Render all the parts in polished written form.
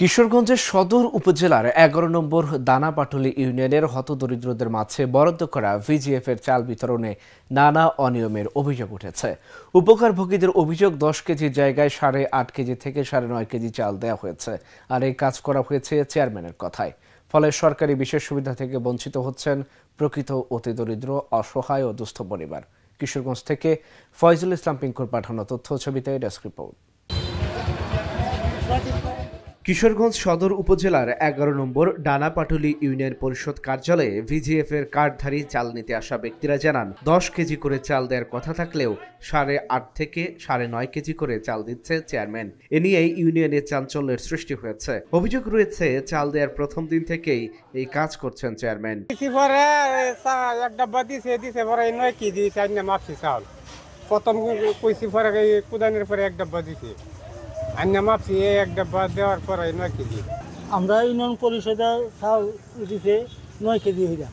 কিশোরগঞ্জের সদর উপজেলার ১১ নম্বর দানাপাটুলী ইউনিয়নের হতদরিদ্রদের মাঝে বরাদ্দ করা ভিজিএফের চাল বিতরণে নানা অনিয়মের অভিযোগ উঠেছে। উপকারভোগীদের অভিযোগ ১০ কেজির জায়গায় ৮.৫ কেজি থেকে ৯.৫ কেজি চাল দেওয়া হয়েছে, আর এই কাজ করা হয়েছে চেয়ারম্যানের কথায়। ফলে সরকারি বিশেষ সুবিধা থেকে বঞ্চিত হচ্ছেন প্রকৃত অতিদরিদ্র, অসহায় ও দুস্থ পরিবার। কিশোরগঞ্জ থেকে ফয়জুল ইসলাম পিঙ্কুর পাঠানো তথ্য ছবিতে ডেস্ক রিপোর্ট। কিশোরগঞ্জ সদর উপজেলার ১১ নম্বর দানাপাটুলী ইউনিয়ন পরিষদ কার্যালয়ে ভিজিএফ-এর কার্ডধারী চাল নিতে আসা ব্যক্তিরা জানান ১০ কেজি করে চাল দেওয়ার কথা থাকলেও ৮.৫ থেকে ৯.৫ কেজি করে চাল দিচ্ছে চেয়ারম্যান। এ নিয়ে ইউনিয়নে চাঞ্চল্যের সৃষ্টি হয়েছে। অভিযোগ রয়েছে চাল দেওয়ার প্রথম দিন থেকেই এই কাজ করছেন চেয়ারম্যান। প্রথম কইছি পরে কুদানের পরে এক ডাব্বা দিছে, আন্না মাপছি এক ডাব্বা দেওয়ার পরে ৯ কেজি। আমরা ইউনিয়ন পরিষদে চাল দিছে ৯ কেজি হইয়া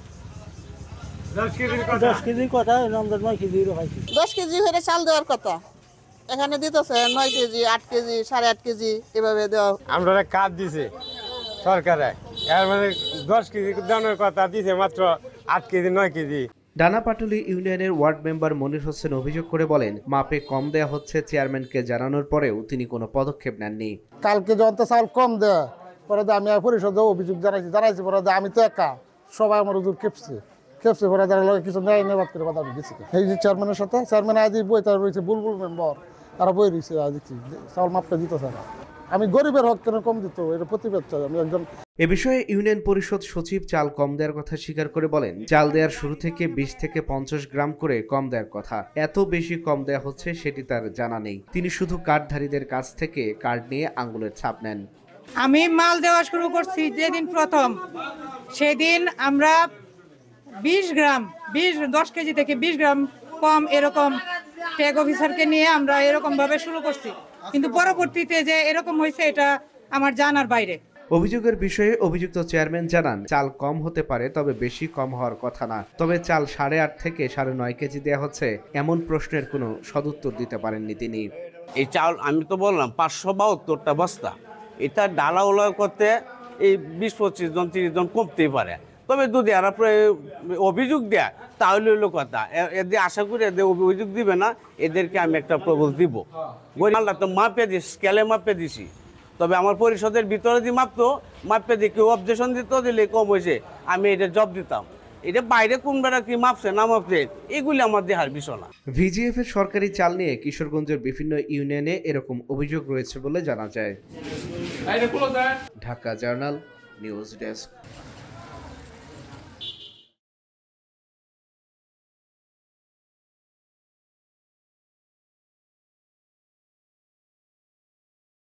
১০ কেজির কথা আমরা ৯ কেজি পাইছি। ১০ কেজি হয়ে চাল দেওয়ার কথা এখানে দিতেছে ৯ কেজি, ৮ কেজি, ৮.৫ কেজি এভাবে দেওয়া। আমরা কাজ দিছে সরকারে, এর মানে ১০ কেজি দেওয়ার কথা দিছে মাত্র ৮ কেজি ৯ কেজি। দানাপাটুলী ইউনিয়নের ওয়ার্ড মেম্বার মনির হোসেন অভিযোগ করে বলেন, মাপে কম দেয়া হচ্ছে, চেয়ারম্যানকে জানানোর পরেও তিনি কোনো পদক্ষেপ নেননি। কালকে যখন চাল কম দেয় পরে আমি পরিষদে অভিযোগ জানাইছি পরে আমি তো একা, সবাই আমার হুজুর খেপছে পরে কিছু ন্যায় নেবাদ করে আমি গেছি এই যে চেয়ারম্যানের সাথে। চেয়ারম্যান আজ বই তার রয়েছে বুলবুল মেম্বার, তারা বই রয়েছে আজ চাল মাপটা দিতেছে না। আমি গরিবের হক কেন কম দিত, এটা প্রতিবাদ চাই আমি একজন। এ বিষয়ে ইউনিয়ন পরিষদ সচিব চাল কম দেওয়ার কথা স্বীকার করে বলেন, চাল দেওয়ার শুরু থেকে ২০ থেকে ৫০ গ্রাম করে কম দেওয়ার কথা। এত বেশি কম দেওয়া হচ্ছে সেটি তার জানা নেই। তিনি শুধু কার্ডধারীদের কাছ থেকে কার্ড নিয়ে আঙ্গুলের ছাপ নেন। আমি মাল দেওয়া শুরু করছি যেদিন প্রথম, সেদিন আমরা ১০ কেজি থেকে ২০ গ্রাম কম এরকম ট্যাগ অফিসারকে নিয়ে আমরা এরকম ভাবে শুরু করছি, কিন্তু পরবর্তীতে যে এরকম হয়েছে এটা আমার জানার বাইরে। অভিযোগের বিষয়ে অভিযুক্ত চেয়ারম্যান জানান, চাল কম হতে পারে, তবে বেশি কম হওয়ার কথা না। তবে চাল ৮.৫ থেকে ৯.৫ কেজি দেওয়া হচ্ছে এমন প্রশ্নের কোনো সদুত্তর দিতে পারেননি তিনি। এই চাল আমি তো বললাম ৫৭২টা বস্তা, এটা ডালা ওলা করতে এই ২০-২৫ জন ৩০ জন কমতেই পারে। তবে যদি এরা অভিযোগ দেয় তাহলে হলো কথা, এদের আশা করি এদের অভিযোগ দিবে না, এদেরকে আমি একটা প্রবল দিব। মালটা তো মাপে দিই, স্কেলে মাপে দিছি, তবে আমার পরিষদের ভিতরে দিয়ে মাপে দিয়ে কেউ অবজেকশন দিত, দিলে কম হয়েছে আমি এটা জব দিতাম। এটা বাইরে কোন বেড়া কি মাপছে না মাপছে এগুলি আমার দেহার বিষয় না। ভিজিএফ-এর সরকারি চাল নিয়ে কিশোরগঞ্জের বিভিন্ন ইউনিয়নে এরকম অভিযোগ রয়েছে বলে জানা যায়। Dhaka journal news desk.